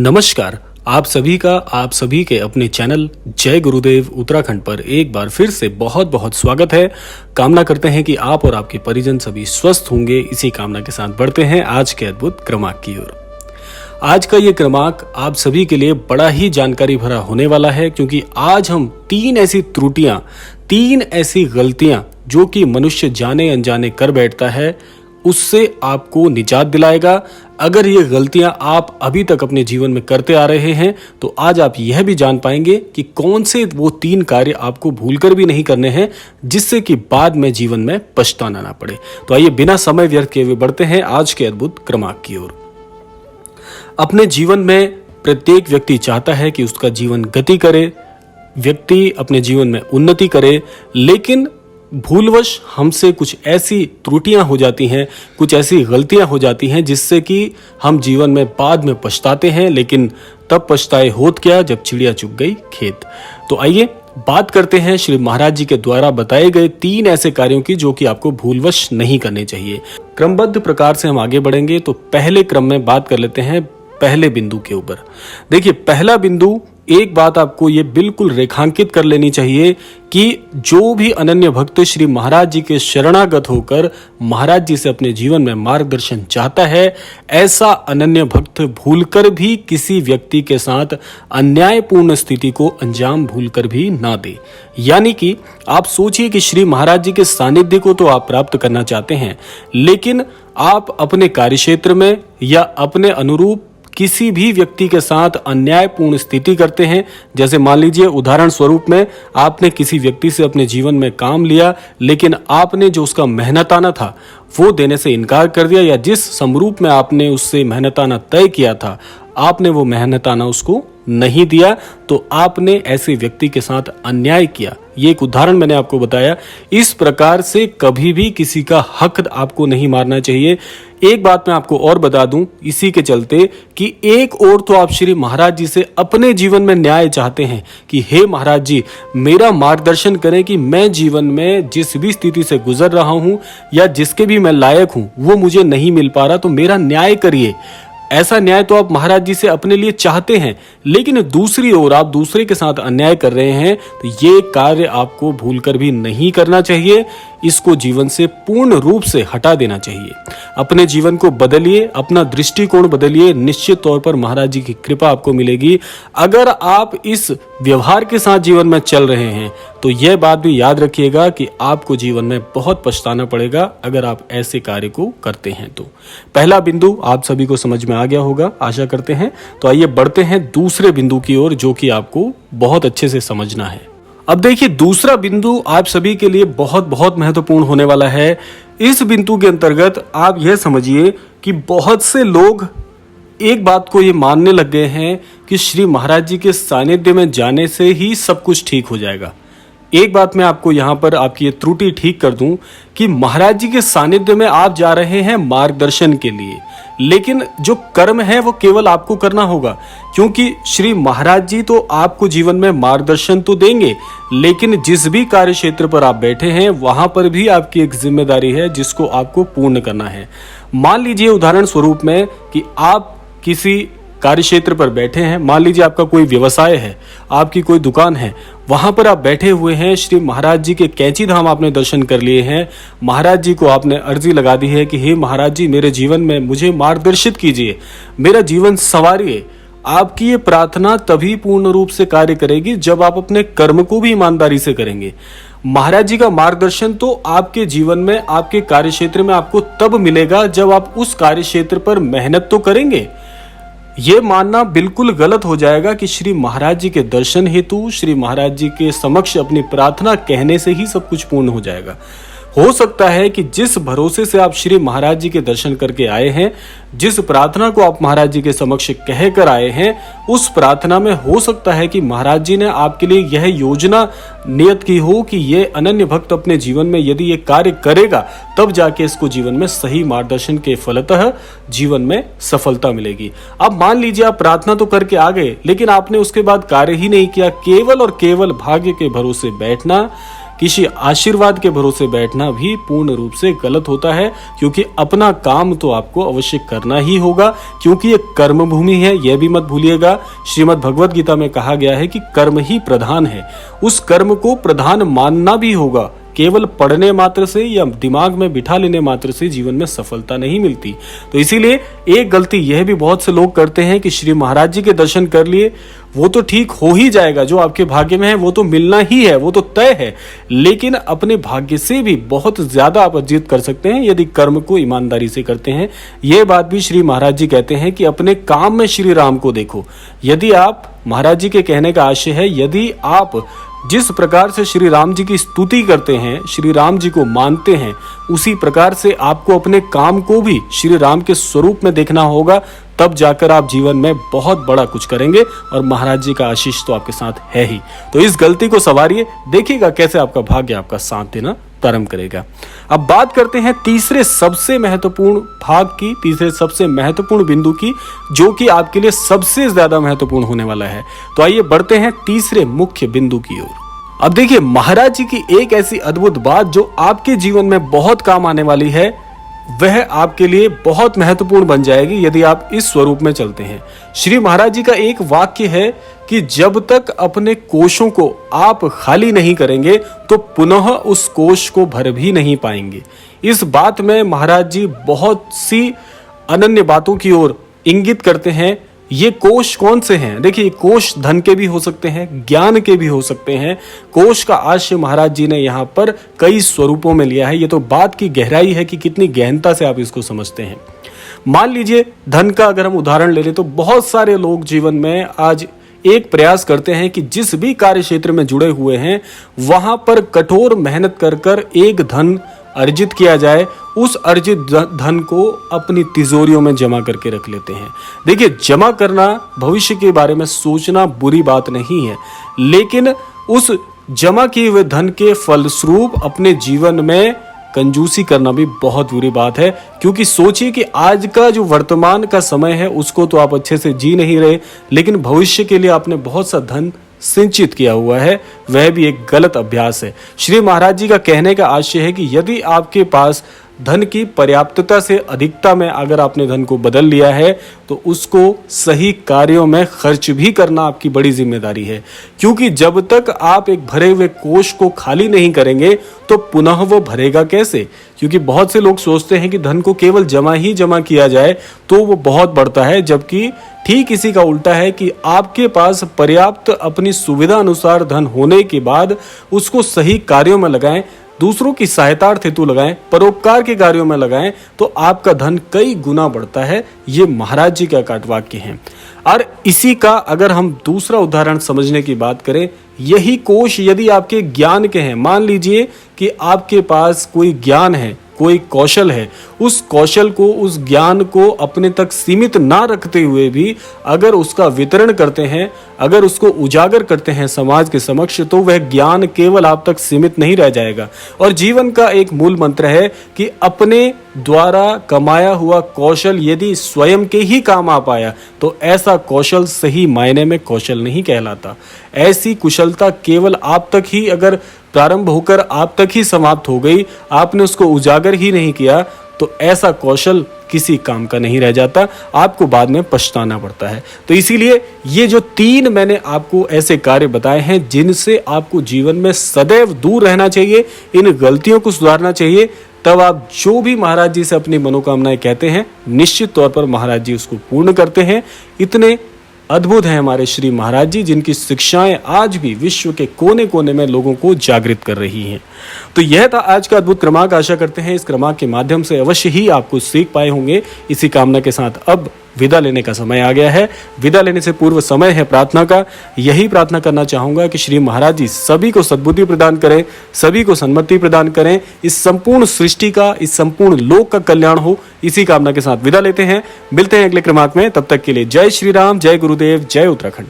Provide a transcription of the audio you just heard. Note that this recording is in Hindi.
नमस्कार। आप सभी का आप सभी के अपने चैनल जय गुरुदेव उत्तराखंड पर एक बार फिर से बहुत बहुत स्वागत है। कामना करते हैं कि आप और आपके परिजन सभी स्वस्थ होंगे। इसी कामना के साथ बढ़ते हैं आज के अद्भुत क्रमांक की ओर। आज का ये क्रमांक आप सभी के लिए बड़ा ही जानकारी भरा होने वाला है, क्योंकि आज हम तीन ऐसी त्रुटियां, तीन ऐसी गलतियां जो कि मनुष्य जाने अनजाने कर बैठता है, उससे आपको निजात दिलाएगा। अगर ये गलतियां आप अभी तक अपने जीवन में करते आ रहे हैं तो आज आप यह भी जान पाएंगे कि कौन से वो तीन कार्य आपको भूलकर भी नहीं करने हैं, जिससे कि बाद में जीवन में पछताना ना पड़े। तो आइए बिना समय व्यर्थ किए हुए बढ़ते हैं आज के अद्भुत क्रमांक की ओर। अपने जीवन में प्रत्येक व्यक्ति चाहता है कि उसका जीवन गति करे, व्यक्ति अपने जीवन में उन्नति करे, लेकिन भूलवश हमसे कुछ ऐसी त्रुटियां हो जाती हैं, कुछ ऐसी गलतियां हो जाती हैं जिससे कि हम जीवन में बाद में पछताते हैं। लेकिन तब पछताए होत क्या जब चिड़िया चुग गई खेत। तो आइए बात करते हैं श्री महाराज जी के द्वारा बताए गए तीन ऐसे कार्यों की जो कि आपको भूलवश नहीं करने चाहिए। क्रमबद्ध प्रकार से हम आगे बढ़ेंगे। तो पहले क्रम में बात कर लेते हैं पहले बिंदु के ऊपर। देखिए, पहला बिंदु, एक बात आपको ये बिल्कुल रेखांकित कर लेनी चाहिए कि जो भी अनन्य भक्त श्री महाराज जी के शरणागत होकर महाराज जी से अपने जीवन में मार्गदर्शन चाहता है, ऐसा अनन्य भक्त भूलकर भी किसी व्यक्ति के साथ अन्यायपूर्ण स्थिति को अंजाम भूलकर भी ना दे। यानी कि आप सोचिए कि श्री महाराज जी के सानिध्य को तो आप प्राप्त करना चाहते हैं, लेकिन आप अपने कार्यक्षेत्र में या अपने अनुरूप किसी भी व्यक्ति के साथ अन्यायपूर्ण स्थिति करते हैं। जैसे मान लीजिए उदाहरण स्वरूप में आपने किसी व्यक्ति से अपने जीवन में काम लिया, लेकिन आपने जो उसका मेहनताना था वो देने से इनकार कर दिया, या जिस समरूप में आपने उससे मेहनताना तय किया था आपने वो मेहनताना उसको नहीं दिया, तो आपने ऐसे व्यक्ति के साथ अन्याय किया। ये एक उदाहरण मैंने आपको बताया। इस प्रकार से कभी भी किसी का हक आपको नहीं मारना चाहिए। एक बात मैं आपको और बता दूं इसी के चलते कि एक और तो आप श्री महाराज जी से अपने जीवन में न्याय चाहते हैं कि हे महाराज जी, मेरा मार्गदर्शन करें कि मैं जीवन में जिस भी स्थिति से गुजर रहा हूं या जिसके भी मैं लायक हूं वो मुझे नहीं मिल पा रहा, तो मेरा न्याय करिए। ऐसा न्याय तो आप महाराज जी से अपने लिए चाहते हैं, लेकिन दूसरी ओर आप दूसरे के साथ अन्याय कर रहे हैं, तो ये कार्य आपको भूलकर भी नहीं करना चाहिए। इसको जीवन से पूर्ण रूप से हटा देना चाहिए। अपने जीवन को बदलिए, अपना दृष्टिकोण बदलिए। निश्चित तौर पर महाराज जी की कृपा आपको मिलेगी। अगर आप इस व्यवहार के साथ जीवन में चल रहे हैं तो यह बात भी याद रखिएगा कि आपको जीवन में बहुत पछताना पड़ेगा अगर आप ऐसे कार्य को करते हैं। तो पहला बिंदु आप सभी को समझ में आ गया होगा, आशा करते हैं। तो आइए बढ़ते हैं दूसरे बिंदु की ओर, जो कि आपको बहुत अच्छे से समझना है। अब देखिए, दूसरा बिंदु आप सभी के लिए बहुत बहुत महत्वपूर्ण होने वाला है। इस बिंदु के अंतर्गत आप यह समझिए कि बहुत से लोग एक बात को ये मानने लग गए हैं कि श्री महाराज जी के सानिध्य में जाने से ही सब कुछ ठीक हो जाएगा। एक बात मैं आपको यहाँ पर आपकी ये त्रुटि ठीक कर दूं कि महाराज जी के सानिध्य में आप जा रहे हैं मार्गदर्शन के लिए, लेकिन जो कर्म है वो केवल आपको करना होगा, क्योंकि श्री महाराज जी तो आपको जीवन में मार्गदर्शन तो देंगे, लेकिन जिस भी कार्य क्षेत्र पर आप बैठे हैं वहां पर भी आपकी एक जिम्मेदारी है जिसको आपको पूर्ण करना है। मान लीजिए उदाहरण स्वरूप में कि आप किसी कार्य क्षेत्र पर बैठे हैं, मान लीजिए आपका कोई व्यवसाय है, आपकी कोई दुकान है, वहां पर आप बैठे हुए हैं। श्री महाराज जी के कैंची धाम आपने दर्शन कर लिए हैं। महाराज जी को आपने अर्जी लगा दी है कि हे महाराज जी, मेरे जीवन में मुझे मार्गदर्शित कीजिए, मेरा जीवन संवारिए। आपकी ये प्रार्थना तभी पूर्ण रूप से कार्य करेगी जब आप अपने कर्म को भी ईमानदारी से करेंगे। महाराज जी का मार्गदर्शन तो आपके जीवन में, आपके कार्य क्षेत्र में आपको तब मिलेगा जब आप उस कार्य क्षेत्र पर मेहनत तो करेंगे। ये मानना बिल्कुल गलत हो जाएगा कि श्री महाराज जी के दर्शन हेतु, श्री महाराज जी के समक्ष अपनी प्रार्थना कहने से ही सब कुछ पूर्ण हो जाएगा। हो सकता है कि जिस भरोसे से आप श्री महाराज जी के दर्शन करके आए हैं, जिस प्रार्थना को आप महाराज जी के समक्ष कह कर आए हैं, उस प्रार्थना में हो सकता है कि महाराज जी ने आपके लिए यह योजना नियत की हो कि ये अनन्य भक्त अपने जीवन में यदि ये कार्य करेगा तब जाके इसको जीवन में सही मार्गदर्शन के फलतः जीवन में सफलता मिलेगी। अब मान लीजिए आप प्रार्थना तो करके आ गए, लेकिन आपने उसके बाद कार्य ही नहीं किया, केवल और केवल भाग्य के भरोसे बैठना, किसी आशीर्वाद के भरोसे बैठना भी पूर्ण रूप से गलत होता है, क्योंकि अपना काम तो आपको अवश्य करना ही होगा, क्योंकि ये कर्म भूमि है, यह भी मत भूलिएगा। श्रीमद् भगवत गीता में कहा गया है कि कर्म ही प्रधान है, उस कर्म को प्रधान मानना भी होगा। केवल पढ़ने मात्र से या दिमाग में बिठा लेने मात्र से जीवन में सफलता नहीं मिलती। तो इसीलिए एक गलती यह भी बहुत से लोग करते हैं कि श्री महाराज जी के दर्शन कर लिए, वो तो ठीक हो ही जाएगा, जो आपके भाग्य में है वो तो मिलना ही है, वो तो तय है। लेकिन अपने भाग्य से भी बहुत ज्यादा आप अर्जित कर सकते हैं यदि कर्म को ईमानदारी से करते हैं। यह बात भी श्री महाराज जी कहते हैं कि अपने काम में श्री राम को देखो। यदि आप, महाराज जी के कहने का आशय है, यदि आप जिस प्रकार से श्री राम जी की स्तुति करते हैं, श्री राम जी को मानते हैं, उसी प्रकार से आपको अपने काम को भी श्री राम के स्वरूप में देखना होगा। तब जाकर आप जीवन में बहुत बड़ा कुछ करेंगे और महाराज जी का आशीष तो आपके साथ है ही। तो इस गलती को संवारिए, देखिएगा कैसे आपका भाग्य आपका साथ देना प्रारंभ करेगा। अब बात करते हैं तीसरे सबसे महत्वपूर्ण भाग की, तीसरे सबसे महत्वपूर्ण बिंदु की, जो कि आपके लिए सबसे ज्यादा महत्वपूर्ण होने वाला है। तो आइए बढ़ते हैं तीसरे मुख्य बिंदु की ओर। अब देखिए, महाराज जी की एक ऐसी अद्भुत बात जो आपके जीवन में बहुत काम आने वाली है, वह आपके लिए बहुत महत्वपूर्ण बन जाएगी यदि आप इस स्वरूप में चलते हैं। श्री महाराज जी का एक वाक्य है कि जब तक अपने कोशों को आप खाली नहीं करेंगे तो पुनः उस कोश को भर भी नहीं पाएंगे। इस बात में महाराज जी बहुत सी अनन्य बातों की ओर इंगित करते हैं। ये कोश कौन से हैं? देखिए, कोश धन के भी हो सकते हैं, ज्ञान के भी हो सकते हैं। कोश का आशय महाराज जी ने यहाँ पर कई स्वरूपों में लिया है। ये तो बात की गहराई है कि कितनी गहनता से आप इसको समझते हैं। मान लीजिए, धन का अगर हम उदाहरण ले लें तो बहुत सारे लोग जीवन में आज एक प्रयास करते हैं कि जिस भी कार्य क्षेत्र में जुड़े हुए हैं वहां पर कठोर मेहनत कर कर एक धन अर्जित किया जाए, उस अर्जित धन को अपनी तिजोरियों में जमा करके रख लेते हैं। देखिए, जमा करना, भविष्य के बारे में सोचना बुरी बात नहीं है, लेकिन उस जमा किए हुए धन के फलस्वरूप अपने जीवन में कंजूसी करना भी बहुत बुरी बात है। क्योंकि सोचिए कि आज का जो वर्तमान का समय है उसको तो आप अच्छे से जी नहीं रहे, लेकिन भविष्य के लिए आपने बहुत सा धन संचित किया हुआ है, वह भी एक गलत अभ्यास है। श्री महाराज जी का कहने का आशय है कि यदि आपके पास धन की पर्याप्तता से अधिकता में अगर आपने धन को बदल लिया है तो उसको सही कार्यों में खर्च भी करना आपकी बड़ी जिम्मेदारी है। क्योंकि जब तक आप एक भरे हुए कोष को खाली नहीं करेंगे तो पुनः वो भरेगा कैसे? क्योंकि बहुत से लोग सोचते हैं कि धन को केवल जमा ही जमा किया जाए तो वो बहुत बढ़ता है, जबकि ठीक इसी का उल्टा है कि आपके पास पर्याप्त अपनी सुविधा अनुसार धन होने के बाद उसको सही कार्यों में लगाएं, दूसरों की सहायतार्थ हेतु लगाएं, परोपकार के कार्यों में लगाएं, तो आपका धन कई गुना बढ़ता है। ये महाराज जी का काटवाक्य है। और इसी का अगर हम दूसरा उदाहरण समझने की बात करें, यही कोश यदि आपके ज्ञान के हैं, मान लीजिए कि आपके पास कोई ज्ञान है, कोई कौशल है, उस कौशल को, उस ज्ञान को अपने तक सीमित ना रखते हुए भी अगर उसका वितरण करते हैं, अगर उसको उजागर करते हैं समाज के समक्ष, तो वह ज्ञान केवल आप तक सीमित नहीं रह जाएगा। और जीवन का एक मूल मंत्र है कि अपने द्वारा कमाया हुआ कौशल यदि स्वयं के ही काम आ पाया तो ऐसा कौशल सही मायने में कौशल नहीं कहलाता। ऐसी कुशलता केवल आप तक ही अगर प्रारंभ होकर आप तक ही समाप्त हो गई, आपने उसको उजागर ही नहीं किया, तो ऐसा कौशल किसी काम का नहीं रह जाता, आपको बाद में पछताना पड़ता है। तो इसीलिए ये जो 3 मैंने आपको ऐसे कार्य बताए हैं जिनसे आपको जीवन में सदैव दूर रहना चाहिए, इन गलतियों को सुधारना चाहिए, तब आप जो भी महाराज जी से अपनी मनोकामनाएं कहते हैं निश्चित तौर पर महाराज जी उसको पूर्ण करते हैं। इतने अद्भुत हैं हमारे श्री महाराज जी, जिनकी शिक्षाएं आज भी विश्व के कोने कोने में लोगों को जागृत कर रही हैं। तो यह था आज का अद्भुत क्रमांक। आशा करते हैं इस क्रमांक के माध्यम से अवश्य ही आप कुछ सीख पाए होंगे। इसी कामना के साथ अब विदा लेने का समय आ गया है। विदा लेने से पूर्व समय है प्रार्थना का। यही प्रार्थना करना चाहूंगा कि श्री महाराज जी सभी को सद्बुद्धि प्रदान करें, सभी को सन्मति प्रदान करें, इस संपूर्ण सृष्टि का, इस संपूर्ण लोक का कल्याण हो। इसी कामना के साथ विदा लेते हैं। मिलते हैं अगले क्रमांक में। तब तक के लिए जय श्री राम, जय गुरुदेव, जय उत्तराखंड।